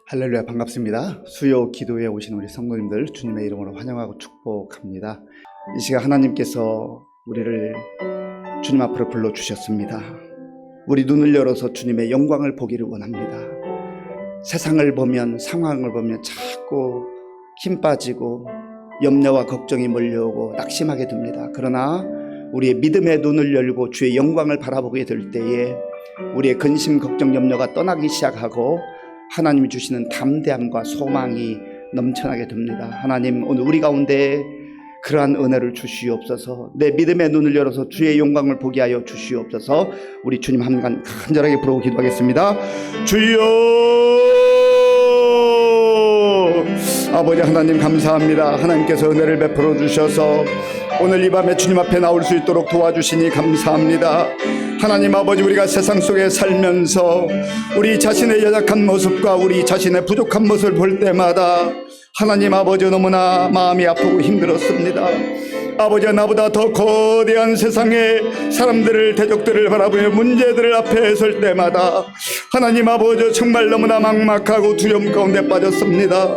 할렐루야, 반갑습니다. 수요 기도에 오신 우리 성도님들 주님의 이름으로 환영하고 축복합니다. 이 시간 하나님께서 우리를 주님 앞으로 불러주셨습니다. 우리 눈을 열어서 주님의 영광을 보기를 원합니다. 세상을 보면, 상황을 보면 자꾸 힘 빠지고 염려와 걱정이 몰려오고 낙심하게 됩니다. 그러나 우리의 믿음의 눈을 열고 주의 영광을 바라보게 될 때에 우리의 근심, 걱정, 염려가 떠나기 시작하고 하나님이 주시는 담대함과 소망이 넘쳐나게 됩니다. 하나님, 오늘 우리 가운데 그러한 은혜를 주시옵소서. 내 믿음의 눈을 열어서 주의 영광을 보게 하여 주시옵소서. 우리 주님 한번 간절하게 부르고 기도하겠습니다. 주여, 아버지 하나님 감사합니다. 하나님께서 은혜를 베풀어 주셔서 오늘 이 밤에 주님 앞에 나올 수 있도록 도와주시니 감사합니다. 하나님 아버지, 우리가 세상 속에 살면서 우리 자신의 연약한 모습과 우리 자신의 부족한 모습을 볼 때마다 하나님 아버지 너무나 마음이 아프고 힘들었습니다. 아버지가 나보다 더 거대한 세상의 사람들을, 대적들을 바라보며 문제들을 앞에 설 때마다 하나님 아버지 정말 너무나 막막하고 두려움 가운데 빠졌습니다.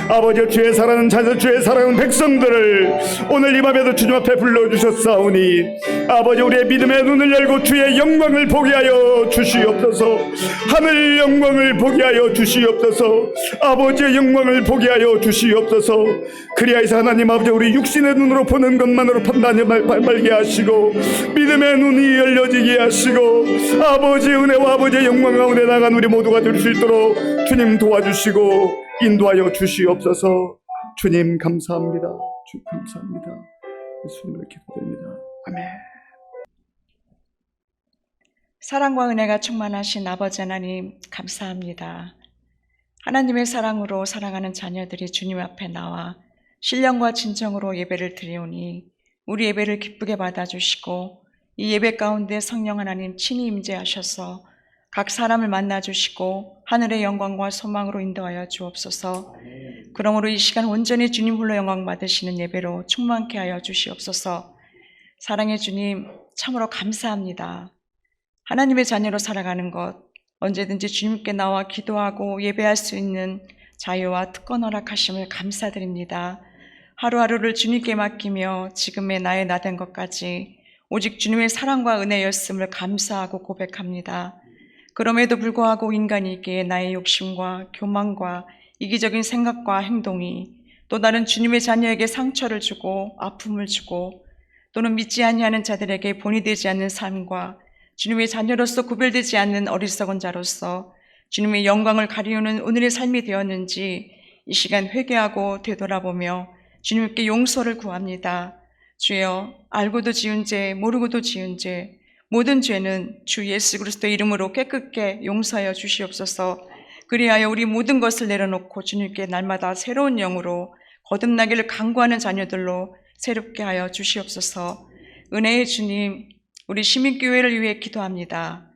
아버지, 주의 사랑하는 자녀, 주의 사랑하는 백성들을 오늘 이 밤에도 주님 앞에 불러주셨사오니 아버지, 우리의 믿음의 눈을 열고 주의 영광을 보게 하여 주시옵소서. 하늘 영광을 보게 하여 주시옵소서. 아버지의 영광을 보게 하여 주시옵소서. 그리하여서 하나님 아버지, 우리 육신의 눈으로 보는 것만으로 판단이 말게 하시고 믿음의 눈이 열려지게 하시고 아버지 은혜와 아버지의 영광 가운데 나간 우리 모두가 될 수 있도록 주님 도와주시고 인도하여 주시옵소서. 주님 감사합니다. 주님 감사합니다. 예수님을 기도드립니다. 아멘. 사랑과 은혜가 충만하신 아버지 하나님 감사합니다. 하나님의 사랑으로 사랑하는 자녀들이 주님 앞에 나와 신령과 진정으로 예배를 드리오니 우리 예배를 기쁘게 받아주시고 이 예배 가운데 성령 하나님 친히 임재하셔서 각 사람을 만나주시고 하늘의 영광과 소망으로 인도하여 주옵소서. 그러므로 이 시간 온전히 주님 홀로 영광 받으시는 예배로 충만케 하여 주시옵소서. 사랑의 주님, 참으로 감사합니다. 하나님의 자녀로 살아가는 것, 언제든지 주님께 나와 기도하고 예배할 수 있는 자유와 특권 허락하심을 감사드립니다. 하루하루를 주님께 맡기며 지금의 나의 나된 것까지 오직 주님의 사랑과 은혜였음을 감사하고 고백합니다. 그럼에도 불구하고 인간이 있기에 나의 욕심과 교만과 이기적인 생각과 행동이 또 다른 주님의 자녀에게 상처를 주고 아픔을 주고 또는 믿지 아니하는 자들에게 본이 되지 않는 삶과 주님의 자녀로서 구별되지 않는 어리석은 자로서 주님의 영광을 가리우는 오늘의 삶이 되었는지 이 시간 회개하고 되돌아보며 주님께 용서를 구합니다. 주여, 알고도 지은 죄, 모르고도 지은 죄, 모든 죄는 주 예수 그리스도의 이름으로 깨끗게 용서하여 주시옵소서. 그리하여 우리 모든 것을 내려놓고 주님께 날마다 새로운 영으로 거듭나기를 간구하는 자녀들로 새롭게 하여 주시옵소서. 은혜의 주님, 우리 시민교회를 위해 기도합니다.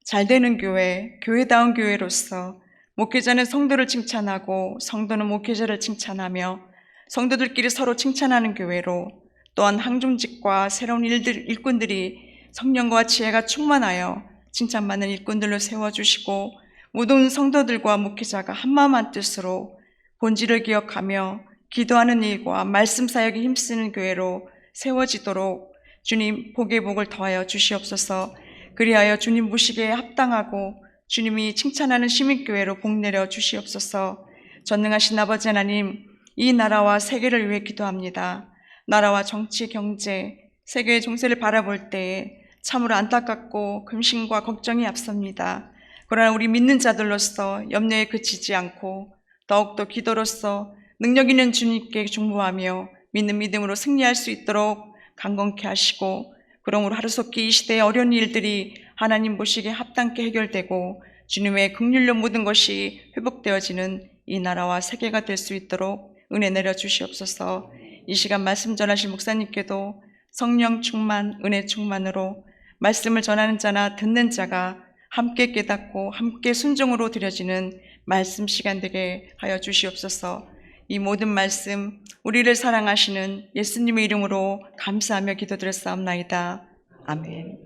잘되는 교회, 교회다운 교회로서 목회자는 성도를 칭찬하고 성도는 목회자를 칭찬하며 성도들끼리 서로 칭찬하는 교회로, 또한 항중직과 새로운 일꾼들이 성령과 지혜가 충만하여 칭찬받는 일꾼들로 세워주시고 모든 성도들과 목회자가 한마음 한뜻으로 본질을 기억하며 기도하는 일과 말씀 사역에 힘쓰는 교회로 세워지도록 주님 복의 복을 더하여 주시옵소서. 그리하여 주님 모시기에 합당하고 주님이 칭찬하는 시민교회로 복 내려 주시옵소서. 전능하신 아버지 하나님, 이 나라와 세계를 위해 기도합니다. 나라와 정치, 경제, 세계의 정세를 바라볼 때에 참으로 안타깝고 근심과 걱정이 앞섭니다. 그러나 우리 믿는 자들로서 염려에 그치지 않고 더욱더 기도로서 능력 있는 주님께 중보하며 믿는 믿음으로 승리할 수 있도록 강건케 하시고, 그러므로 하루속히 이 시대의 어려운 일들이 하나님 보시기에 합당케 해결되고 주님의 긍휼로 모든 것이 회복되어지는 이 나라와 세계가 될 수 있도록 은혜 내려 주시옵소서. 이 시간 말씀 전하실 목사님께도 성령 충만, 은혜 충만으로 말씀을 전하는 자나 듣는 자가 함께 깨닫고 함께 순종으로 드려지는 말씀 시간 되게 하여 주시옵소서. 이 모든 말씀 우리를 사랑하시는 예수님의 이름으로 감사하며 기도드렸사옵나이다. 아멘.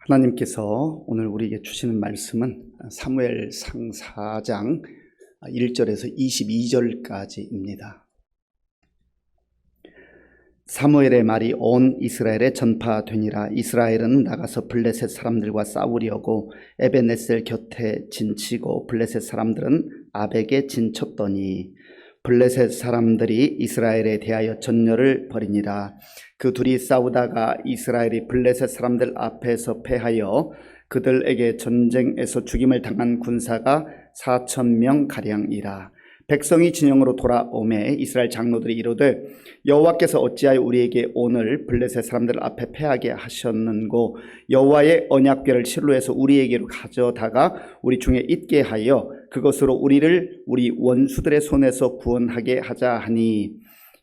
하나님께서 오늘 우리에게 주시는 말씀은 사무엘상 4장 1절에서 22절까지입니다. 사무엘의 말이 온 이스라엘에 전파되니라. 이스라엘은 나가서 블레셋 사람들과 싸우려고 에베네셀 곁에 진치고 블레셋 사람들은 아벡에 진쳤더니 블레셋 사람들이 이스라엘에 대하여 전열을 벌이니라. 그 둘이 싸우다가 이스라엘이 블레셋 사람들 앞에서 패하여 그들에게 전쟁에서 죽임을 당한 군사가 4,000명 가량이라. 백성이 진영으로 돌아오매 이스라엘 장로들이 이르되 여호와께서 어찌하여 우리에게 오늘 블레셋 사람들 앞에 패하게 하셨는고 여호와의 언약궤를 실로에서 우리에게로 가져다가 우리 중에 있게 하여 그것으로 우리를 우리 원수들의 손에서 구원하게 하자 하니,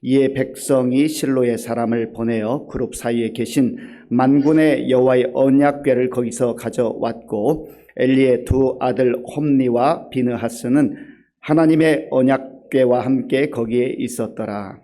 이에 백성이 실로의 사람을 보내어 그룹 사이에 계신 만군의 여호와의 언약궤를 거기서 가져왔고 엘리의 두 아들 홈니와 비느하스는 하나님의 언약궤와 함께 거기에 있었더라.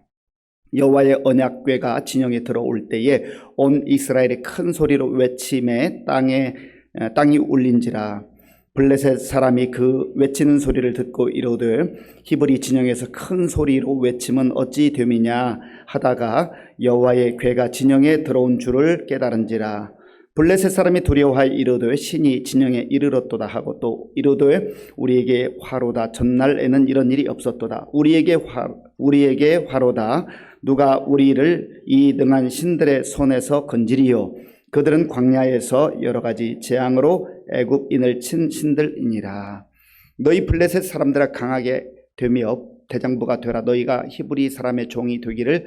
여호와의 언약궤가 진영에 들어올 때에 온 이스라엘이 큰 소리로 외침에 땅이 울린지라. 블레셋 사람이 그 외치는 소리를 듣고 이르되 히브리 진영에서 큰 소리로 외침은 어찌 됨이냐 하다가 여호와의 궤가 진영에 들어온 줄을 깨달은지라. 블레셋 사람이 두려워하여 이르되 신이 진영에 이르렀도다 하고 또 이르되 우리에게 화로다. 전날에는 이런 일이 없었도다. 우리에게 화로다. 누가 우리를 이 능한 신들의 손에서 건지리요. 그들은 광야에서 여러 가지 재앙으로 애굽인을 친 신들이니라. 너희 블레셋 사람들아 강하게 되며 대장부가 되라. 너희가 히브리 사람의 종이 되기를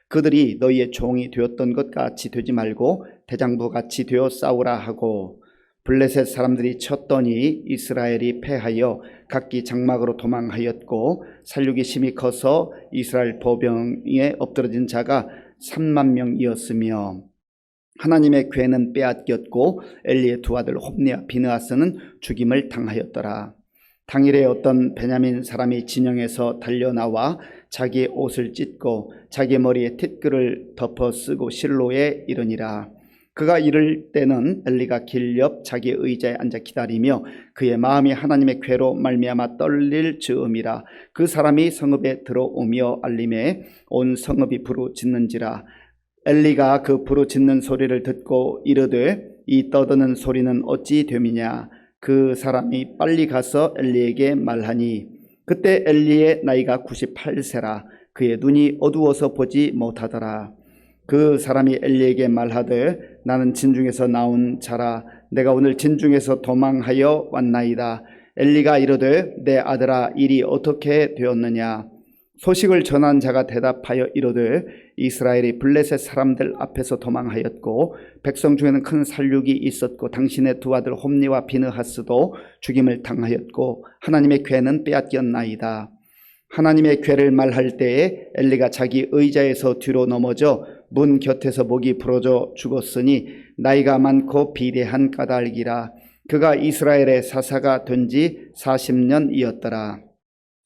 그들이 너희의 종이 되었던 것 같이 되지 말고 대장부 같이 되어 싸우라 하고, 블레셋 사람들이 쳤더니 이스라엘이 패하여 각기 장막으로 도망하였고 살육이 심히 커서 이스라엘 보병에 엎드러진 자가 3만 명이었으며 하나님의 궤는 빼앗겼고 엘리의 두 아들 홈니와 비느하스는 죽임을 당하였더라. 당일에 어떤 베냐민 사람이 진영에서 달려나와 자기의 옷을 찢고 자기 머리에 핏글을 덮어 쓰고 실로에 이르니라. 그가 이를 때는 엘리가 길 옆 자기의 의자에 앉아 기다리며 그의 마음이 하나님의 궤로 말미암아 떨릴 즈음이라. 그 사람이 성읍에 들어오며 알림에 온 성읍이 부르짖는지라. 엘리가 그 부르짖는 소리를 듣고 이르되 이 떠드는 소리는 어찌 됨이냐. 그 사람이 빨리 가서 엘리에게 말하니 그때 엘리의 나이가 98세라. 그의 눈이 어두워서 보지 못하더라. 그 사람이 엘리에게 말하되 나는 진중에서 나온 자라. 내가 오늘 진중에서 도망하여 왔나이다. 엘리가 이르되 내 아들아 일이 어떻게 되었느냐. 소식을 전한 자가 대답하여 이르되 이스라엘이 블레셋 사람들 앞에서 도망하였고 백성 중에는 큰 살육이 있었고 당신의 두 아들 홈니와 비느하스도 죽임을 당하였고 하나님의 궤는 빼앗겼나이다. 하나님의 궤를 말할 때에 엘리가 자기 의자에서 뒤로 넘어져 문 곁에서 목이 부러져 죽었으니 나이가 많고 비대한 까닭이라. 그가 이스라엘의 사사가 된 지 40년이었더라.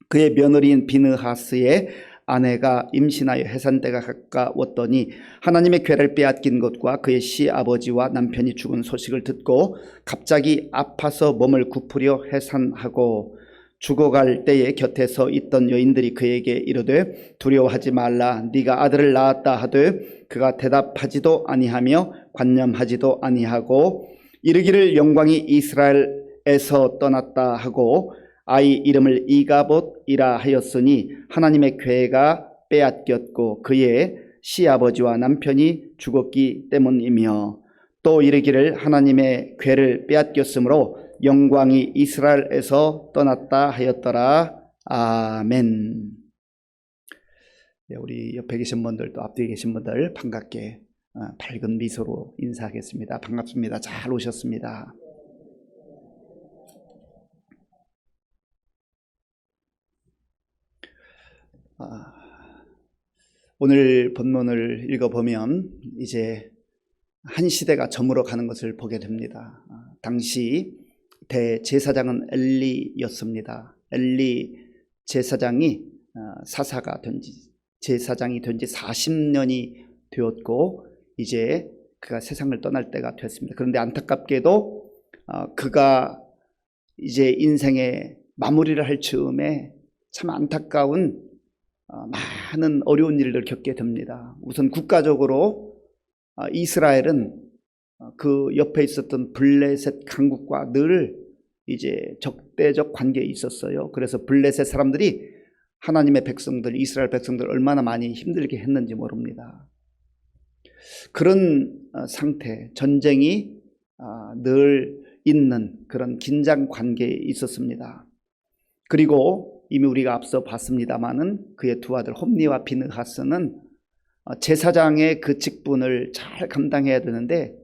그의 며느리인 비느하스의 아내가 임신하여 해산때가 가까웠더니 하나님의 궤를 빼앗긴 것과 그의 시아버지와 남편이 죽은 소식을 듣고 갑자기 아파서 몸을 굽으려 해산하고 죽어갈 때에 곁에 서 있던 여인들이 그에게 이르되 두려워하지 말라. 네가 아들을 낳았다 하되 그가 대답하지도 아니하며 관념하지도 아니하고 이르기를 영광이 이스라엘에서 떠났다 하고 아이 이름을 이가봇이라 하였으니 하나님의 궤가 빼앗겼고 그의 시아버지와 남편이 죽었기 때문이며, 또 이르기를 하나님의 궤를 빼앗겼으므로 영광이 이스라엘에서 떠났다 하였더라. 아멘. 우리 옆에 계신 분들 또 앞뒤에 계신 분들 반갑게 밝은 미소로 인사하겠습니다. 반갑습니다. 잘 오셨습니다. 오늘 본문을 읽어보면 이제 한 시대가 저물어 가는 것을 보게 됩니다. 당시 대제사장은 엘리였습니다. 엘리 제사장이 제사장이 된 지 40년이 되었고 이제 그가 세상을 떠날 때가 됐습니다. 그런데 안타깝게도 그가 이제 인생의 마무리를 할 즈음에 참 안타까운 많은 어려운 일을 겪게 됩니다. 우선 국가적으로 이스라엘은 그 옆에 있었던 블레셋 강국과 늘 이제 적대적 관계에 있었어요. 그래서 블레셋 사람들이 하나님의 백성들, 이스라엘 백성들 얼마나 많이 힘들게 했는지 모릅니다. 그런 상태, 전쟁이 늘 있는 그런 긴장 관계에 있었습니다. 그리고 이미 우리가 앞서 봤습니다마는 그의 두 아들 홈니와 비느하스는 제사장의 그 직분을 잘 감당해야 되는데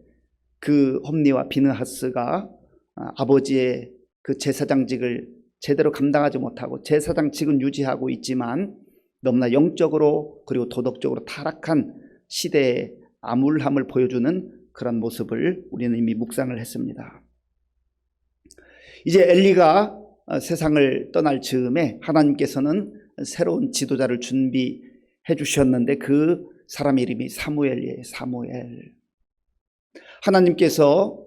그 홈니와 비느하스가 아버지의 그 제사장직을 제대로 감당하지 못하고 제사장직은 유지하고 있지만 너무나 영적으로 그리고 도덕적으로 타락한 시대의 암울함을 보여주는 그런 모습을 우리는 이미 묵상을 했습니다. 이제 엘리가 세상을 떠날 즈음에 하나님께서는 새로운 지도자를 준비해 주셨는데 그 사람 이름이 사무엘이에요. 사무엘. 하나님께서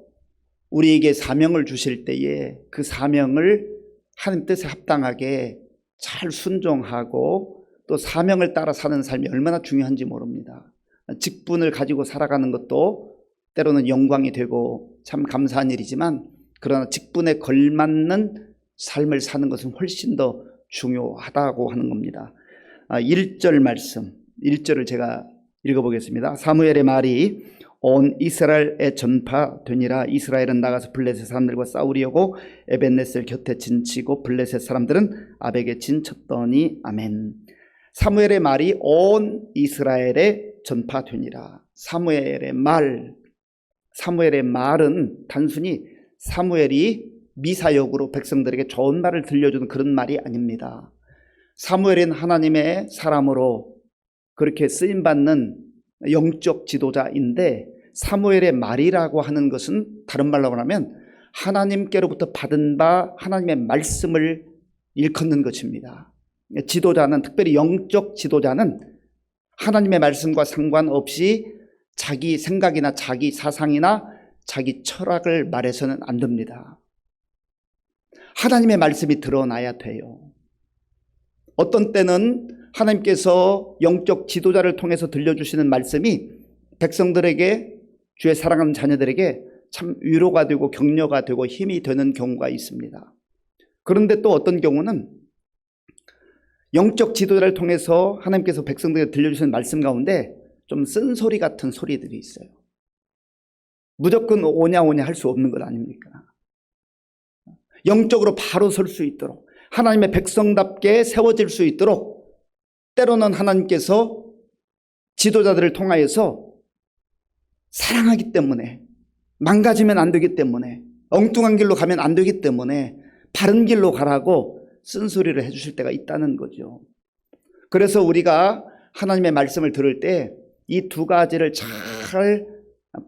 우리에게 사명을 주실 때에 그 사명을 하나님 뜻에 합당하게 잘 순종하고 또 사명을 따라 사는 삶이 얼마나 중요한지 모릅니다. 직분을 가지고 살아가는 것도 때로는 영광이 되고 참 감사한 일이지만 그러나 직분에 걸맞는 삶을 사는 것은 훨씬 더 중요하다고 하는 겁니다. 1절 말씀, 1절을 제가 읽어보겠습니다. 사무엘의 말이 온 이스라엘에 전파되니라. 이스라엘은 나가서 블레셋 사람들과 싸우려고 에벤네셀 곁에 진치고 블레셋 사람들은 아벡에 진쳤더니. 아멘. 사무엘의 말이 온 이스라엘에 전파되니라. 사무엘의 말은 단순히 사무엘이 미사역으로 백성들에게 좋은 말을 들려주는 그런 말이 아닙니다. 사무엘은 하나님의 사람으로 그렇게 쓰임받는 영적 지도자인데 사무엘의 말이라고 하는 것은 다른 말로 말하면 하나님께로부터 받은 바 하나님의 말씀을 일컫는 것입니다. 지도자는, 특별히 영적 지도자는 하나님의 말씀과 상관없이 자기 생각이나 자기 사상이나 자기 철학을 말해서는 안 됩니다. 하나님의 말씀이 드러나야 돼요. 어떤 때는 하나님께서 영적 지도자를 통해서 들려주시는 말씀이 백성들에게, 주의 사랑하는 자녀들에게 참 위로가 되고 격려가 되고 힘이 되는 경우가 있습니다. 그런데 또 어떤 경우는 영적 지도자를 통해서 하나님께서 백성들에게 들려주시는 말씀 가운데 좀 쓴소리 같은 소리들이 있어요. 무조건 오냐 할 수 없는 것 아닙니까? 영적으로 바로 설 수 있도록 하나님의 백성답게 세워질 수 있도록 때로는 하나님께서 지도자들을 통하여서 사랑하기 때문에, 망가지면 안 되기 때문에, 엉뚱한 길로 가면 안 되기 때문에 바른 길로 가라고 쓴소리를 해주실 때가 있다는 거죠. 그래서 우리가 하나님의 말씀을 들을 때 이 두 가지를 잘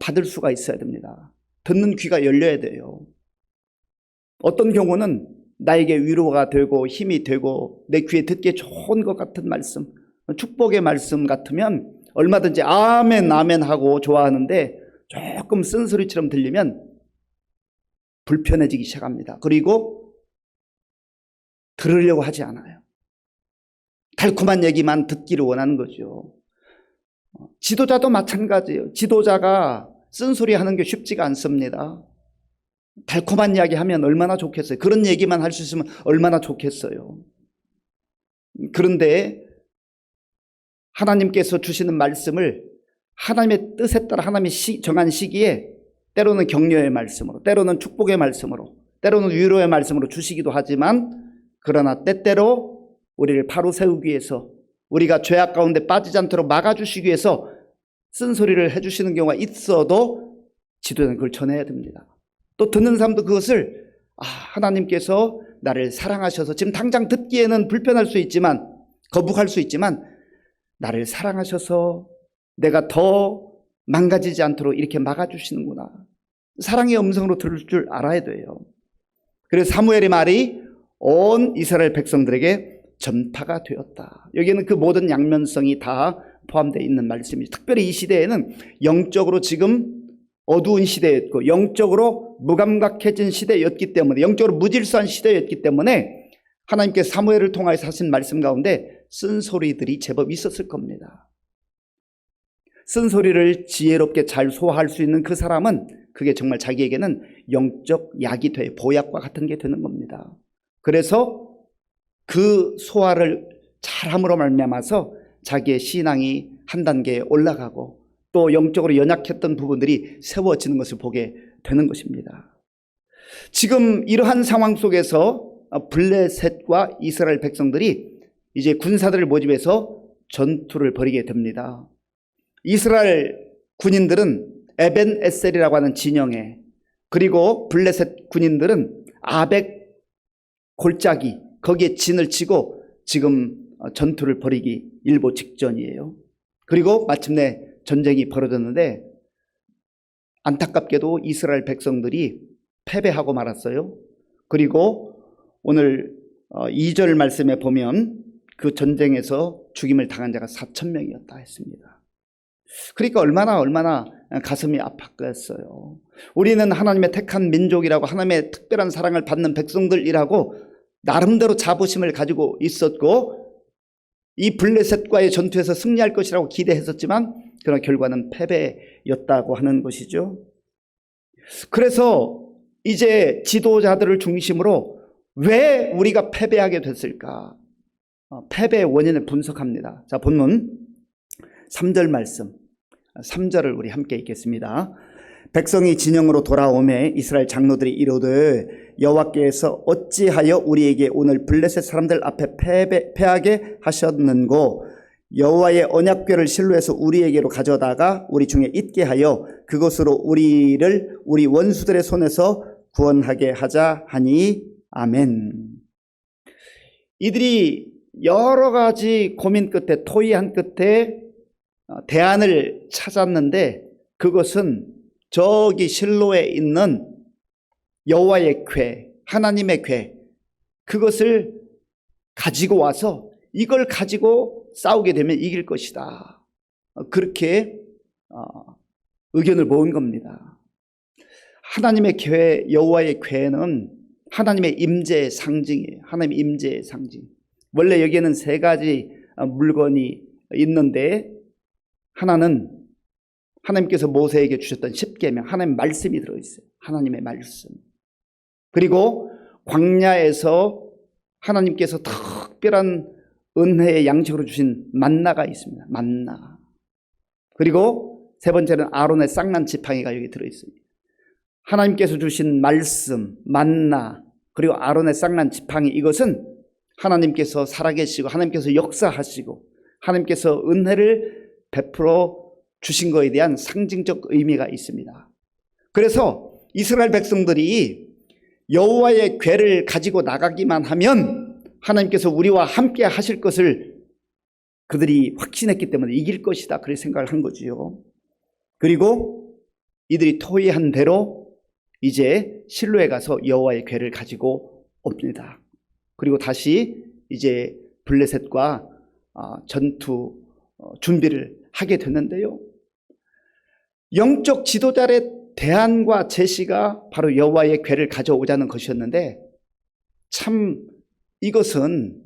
받을 수가 있어야 됩니다. 듣는 귀가 열려야 돼요. 어떤 경우는 나에게 위로가 되고 힘이 되고 내 귀에 듣기에 좋은 것 같은 말씀, 축복의 말씀 같으면 얼마든지 아멘 아멘 하고 좋아하는데 조금 쓴소리처럼 들리면 불편해지기 시작합니다. 그리고 들으려고 하지 않아요. 달콤한 얘기만 듣기를 원하는 거죠. 지도자도 마찬가지예요. 지도자가 쓴소리 하는 게 쉽지가 않습니다. 달콤한 이야기 하면 얼마나 좋겠어요. 그런 얘기만 할 수 있으면 얼마나 좋겠어요. 그런데 하나님께서 주시는 말씀을 하나님의 뜻에 따라 하나님이 정한 시기에 때로는 격려의 말씀으로, 때로는 축복의 말씀으로, 때로는 위로의 말씀으로 주시기도 하지만 그러나 때때로 우리를 바로 세우기 위해서, 우리가 죄악 가운데 빠지지 않도록 막아주시기 위해서 쓴소리를 해주시는 경우가 있어도 지도자는 그걸 전해야 됩니다. 또 듣는 사람도 그것을 하나님께서 나를 사랑하셔서, 지금 당장 듣기에는 불편할 수 있지만, 거북할 수 있지만 나를 사랑하셔서 내가 더 망가지지 않도록 이렇게 막아주시는구나. 사랑의 음성으로 들을 줄 알아야 돼요. 그래서 사무엘의 말이 온 이스라엘 백성들에게 전파가 되었다. 여기에는 그 모든 양면성이 다 포함되어 있는 말씀이죠. 특별히 이 시대에는 영적으로 지금 어두운 시대였고 영적으로 무감각해진 시대였기 때문에, 영적으로 무질서한 시대였기 때문에 하나님께서 사무엘을 통하여서 하신 말씀 가운데 쓴소리들이 제법 있었을 겁니다. 쓴소리를 지혜롭게 잘 소화할 수 있는 그 사람은 그게 정말 자기에게는 영적 약이 돼, 보약과 같은 게 되는 겁니다. 그래서 그 소화를 잘함으로 말미암아서 자기의 신앙이 한 단계 올라가고 또 영적으로 연약했던 부분들이 세워지는 것을 보게 되는 것입니다. 지금 이러한 상황 속에서 블레셋과 이스라엘 백성들이 이제 군사들을 모집해서 전투를 벌이게 됩니다. 이스라엘 군인들은 에벤에셀이라고 하는 진영에, 그리고 블레셋 군인들은 아벡 골짜기 거기에 진을 치고 지금 전투를 벌이기 일보 직전이에요. 그리고 마침내 전쟁이 벌어졌는데 안타깝게도 이스라엘 백성들이 패배하고 말았어요. 그리고 오늘 2절 말씀에 보면 그 전쟁에서 죽임을 당한 자가 4,000명이었다 했습니다. 그러니까 얼마나 가슴이 아팠겠어요. 우리는 하나님의 택한 민족이라고, 하나님의 특별한 사랑을 받는 백성들이라고 나름대로 자부심을 가지고 있었고 이 블레셋과의 전투에서 승리할 것이라고 기대했었지만 그러나 결과는 패배였다고 하는 것이죠. 그래서 이제 지도자들을 중심으로 왜 우리가 패배하게 됐을까? 패배의 원인을 분석합니다. 자, 본문 3절 말씀, 3절을 우리 함께 읽겠습니다. 백성이 진영으로 돌아오매 이스라엘 장로들이 이르되 여호와께서 어찌하여 우리에게 오늘 블레셋 사람들 앞에 패하게 하셨는고 여호와의 언약궤를 실로에서 우리에게로 가져다가 우리 중에 있게 하여 그것으로 우리를 우리 원수들의 손에서 구원하게 하자 하니 아멘. 이들이 여러 가지 고민 끝에, 토의한 끝에 대안을 찾았는데 그것은 저기 실로에 있는 여호와의 궤, 하나님의 궤, 그것을 가지고 와서 이걸 가지고 싸우게 되면 이길 것이다. 그렇게 의견을 모은 겁니다. 하나님의 궤, 여호와의 궤는 하나님의 임재의 상징이에요. 하나님의 임재의 상징. 원래 여기에는 3가지 물건이 있는데 하나는 하나님께서 모세에게 주셨던 십계명, 하나님의 말씀이 들어있어요. 하나님의 말씀. 그리고 광야에서 하나님께서 특별한 은혜의 양식으로 주신 만나가 있습니다. 만나. 그리고 3번째는 아론의 쌍난 지팡이가 여기 들어있습니다. 하나님께서 주신 말씀, 만나, 그리고 아론의 쌍난 지팡이, 이것은 하나님께서 살아계시고 하나님께서 역사하시고 하나님께서 은혜를 베풀어 주신 것에 대한 상징적 의미가 있습니다. 그래서 이스라엘 백성들이 여호와의 궤를 가지고 나가기만 하면 하나님께서 우리와 함께 하실 것을 그들이 확신했기 때문에 이길 것이다, 그렇게 생각을 한 거지요. 그리고 이들이 토의한 대로 이제 실로에 가서 여호와의 궤를 가지고 옵니다. 그리고 다시 이제 블레셋과 전투 준비를 하게 됐는데요. 영적 지도자의 대안과 제시가 바로 여호와의 궤를 가져오자는 것이었는데 참 이것은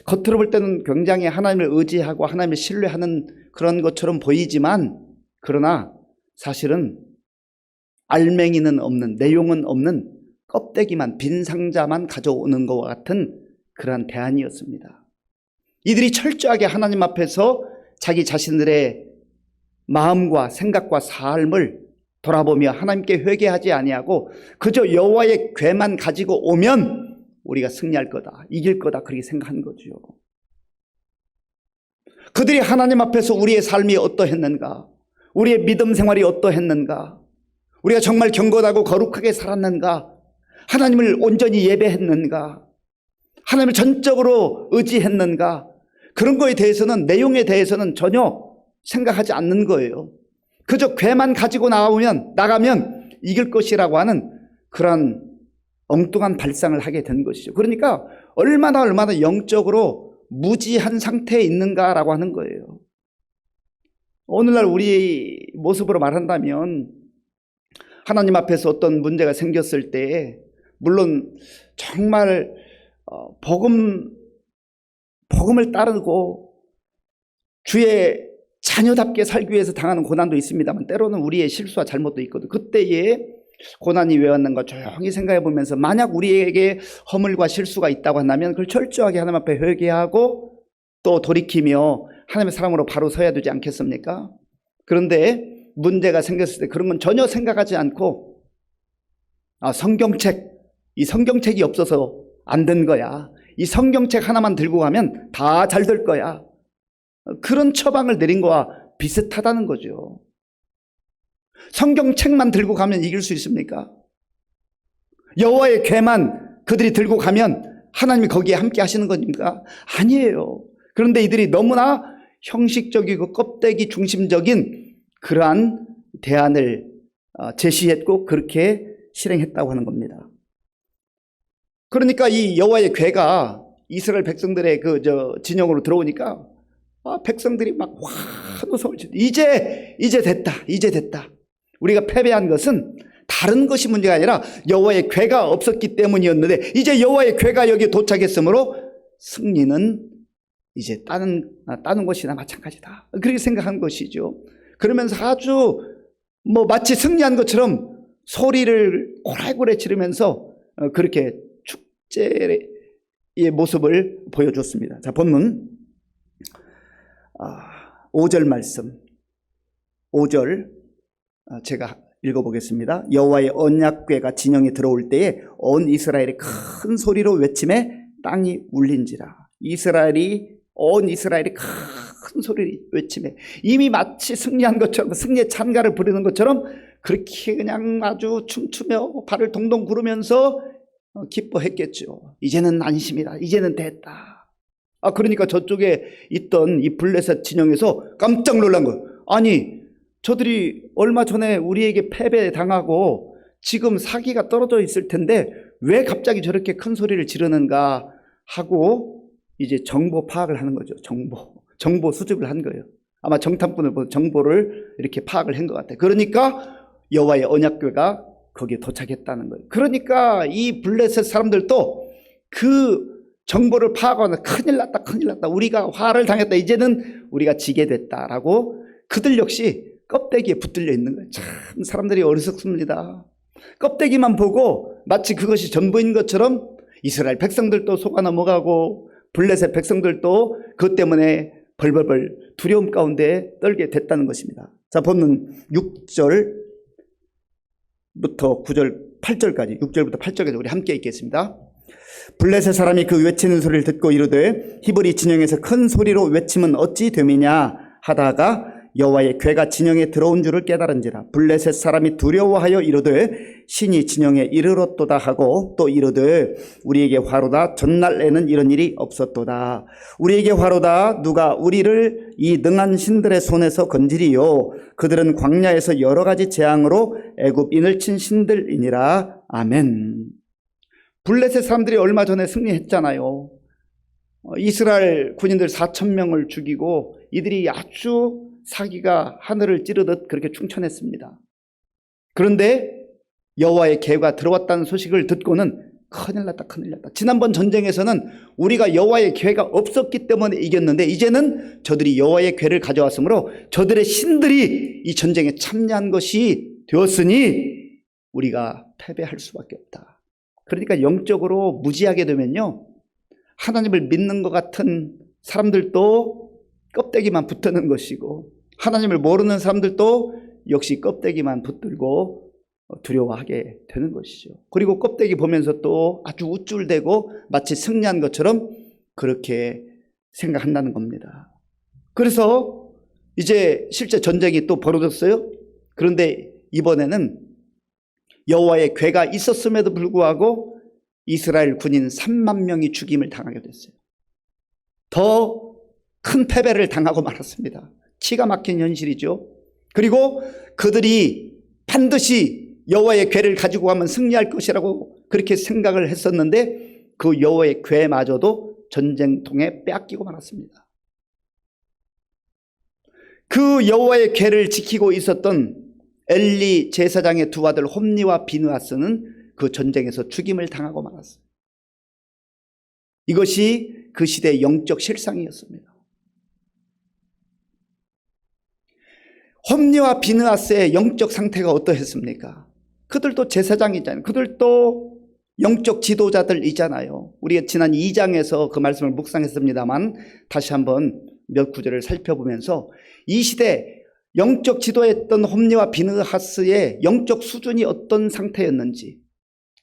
겉으로 볼 때는 굉장히 하나님을 의지하고 하나님을 신뢰하는 그런 것처럼 보이지만 그러나 사실은 알맹이는 없는, 내용은 없는 껍데기만, 빈 상자만 가져오는 것과 같은 그러한 대안이었습니다. 이들이 철저하게 하나님 앞에서 자기 자신들의 마음과 생각과 삶을 돌아보며 하나님께 회개하지 아니하고 그저 여호와의 궤만 가지고 오면 우리가 승리할 거다, 이길 거다, 그렇게 생각한 거죠. 그들이 하나님 앞에서 우리의 삶이 어떠했는가, 우리의 믿음 생활이 어떠했는가, 우리가 정말 경건하고 거룩하게 살았는가, 하나님을 온전히 예배했는가, 하나님을 전적으로 의지했는가, 그런 거에 대해서는, 내용에 대해서는 전혀 생각하지 않는 거예요. 그저 궤만 가지고 나가면 이길 것이라고 하는 그런 엉뚱한 발상을 하게 된 것이죠. 그러니까 얼마나 영적으로 무지한 상태에 있는가라고 하는 거예요. 오늘날 우리 모습으로 말한다면 하나님 앞에서 어떤 문제가 생겼을 때 물론 정말 복음을 따르고 주의 자녀답게 살기 위해서 당하는 고난도 있습니다만 때로는 우리의 실수와 잘못도 있거든요. 그때에 고난이 왜 왔는가 조용히 생각해 보면서 만약 우리에게 허물과 실수가 있다고 한다면 그걸 철저하게 하나님 앞에 회개하고 또 돌이키며 하나님의 사랑으로 바로 서야 되지 않겠습니까? 그런데 문제가 생겼을 때 그런 건 전혀 생각하지 않고 이 성경책이 없어서 안 된 거야. 이 성경책 하나만 들고 가면 다 잘 될 거야. 그런 처방을 내린 거와 비슷하다는 거죠. 성경책만 들고 가면 이길 수 있습니까? 여호와의 궤만 그들이 들고 가면 하나님이 거기에 함께 하시는 겁니까? 아니에요. 그런데 이들이 너무나 형식적이고 껍데기 중심적인 그러한 대안을 제시했고 그렇게 실행했다고 하는 겁니다. 그러니까 이 여호와의 궤가 이스라엘 백성들의 진영으로 들어오니까 백성들이 막 환호성을 치고 이제 됐다. 우리가 패배한 것은 다른 것이 문제가 아니라 여호와의 궤가 없었기 때문이었는데 이제 여호와의 궤가 여기에 도착했으므로 승리는 이제 따는 것이나 마찬가지다. 그렇게 생각한 것이죠. 그러면서 아주 마치 승리한 것처럼 소리를 고래고래 지르면서 그렇게 축제의 모습을 보여줬습니다. 자, 본문 5절 말씀 5절 제가 읽어보겠습니다. 여호와의 언약궤가 진영에 들어올 때에 온 이스라엘이 큰 소리로 외침에 땅이 울린지라. 온 이스라엘이 큰 소리를 외침에 이미 마치 승리한 것처럼 승리의 찬가를 부르는 것처럼 그렇게 그냥 아주 춤추며 발을 동동 구르면서 기뻐했겠죠. 이제는 안심이다. 이제는 됐다. 그러니까 저쪽에 있던 이 블레셋 진영에서 깜짝 놀란 거예요. 아니 저들이 얼마 전에 우리에게 패배당하고 지금 사기가 떨어져 있을 텐데 왜 갑자기 저렇게 큰 소리를 지르는가 하고 이제 정보 파악을 하는 거죠. 정보 수집을 한 거예요. 아마 정탐꾼을 보고 정보를 이렇게 파악을 한 것 같아요. 그러니까 여호와의 언약궤가 거기에 도착했다는 거예요. 그러니까 이 블레셋 사람들도 그 정보를 파악하고 큰일 났다. 우리가 화를 당했다. 이제는 우리가 지게 됐다라고 그들 역시 껍데기에 붙들려 있는 거예요. 참 사람들이 어리석습니다. 껍데기만 보고 마치 그것이 전부인 것처럼 이스라엘 백성들도 속아 넘어가고 블레셋 백성들도 그것 때문에 벌벌벌 두려움 가운데 떨게 됐다는 것입니다. 자, 본문 6절부터 9절, 8절까지 6절부터 8절까지 우리 함께 읽겠습니다. 블레셋 사람이 그 외치는 소리를 듣고 이르되 히브리 진영에서 큰 소리로 외침은 어찌 됨이냐 하다가 여호와의 궤가 진영에 들어온 줄을 깨달은지라. 블레셋 사람이 두려워하여 이르되 신이 진영에 이르렀도다 하고 또 이르되 우리에게 화로다. 전날에는 이런 일이 없었도다. 우리에게 화로다. 누가 우리를 이 능한 신들의 손에서 건지리요. 그들은 광야에서 여러 가지 재앙으로 애굽인을 친 신들이니라. 아멘. 블레셋 사람들이 얼마 전에 승리했잖아요. 이스라엘 군인들 4,000명을 죽이고 이들이 아주 사기가 하늘을 찌르듯 그렇게 충천했습니다. 그런데 여호와의 궤가 들어왔다는 소식을 듣고는 큰일 났다. 지난번 전쟁에서는 우리가 여호와의 궤가 없었기 때문에 이겼는데 이제는 저들이 여호와의 궤를 가져왔으므로 저들의 신들이 이 전쟁에 참여한 것이 되었으니 우리가 패배할 수밖에 없다. 그러니까 영적으로 무지하게 되면요, 하나님을 믿는 것 같은 사람들도 껍데기만 붙드는 것이고 하나님을 모르는 사람들도 역시 껍데기만 붙들고 두려워하게 되는 것이죠. 그리고 껍데기 보면서 또 아주 우쭐대고 마치 승리한 것처럼 그렇게 생각한다는 겁니다. 그래서 이제 실제 전쟁이 또 벌어졌어요. 그런데 이번에는 여호와의 궤가 있었음에도 불구하고 이스라엘 군인 3만 명이 죽임을 당하게 됐어요. 더 큰 패배를 당하고 말았습니다. 기가 막힌 현실이죠. 그리고 그들이 반드시 여호와의 궤를 가지고 가면 승리할 것이라고 그렇게 생각을 했었는데 그 여호와의 궤마저도 전쟁통에 빼앗기고 말았습니다. 그 여호와의 궤를 지키고 있었던 엘리 제사장의 두 아들 홈니와 비느하스는 그 전쟁에서 죽임을 당하고 말았어요. 이것이 그 시대의 영적 실상이었습니다. 홈니와 비느하스의 영적 상태가 어떠했습니까? 그들도 제사장이잖아요. 그들도 영적 지도자들이잖아요. 우리가 지난 2장에서 그 말씀을 묵상했습니다만 다시 한번 몇 구절을 살펴보면서 이 시대 영적 지도했던 홈니와 비느하스의 영적 수준이 어떤 상태였는지,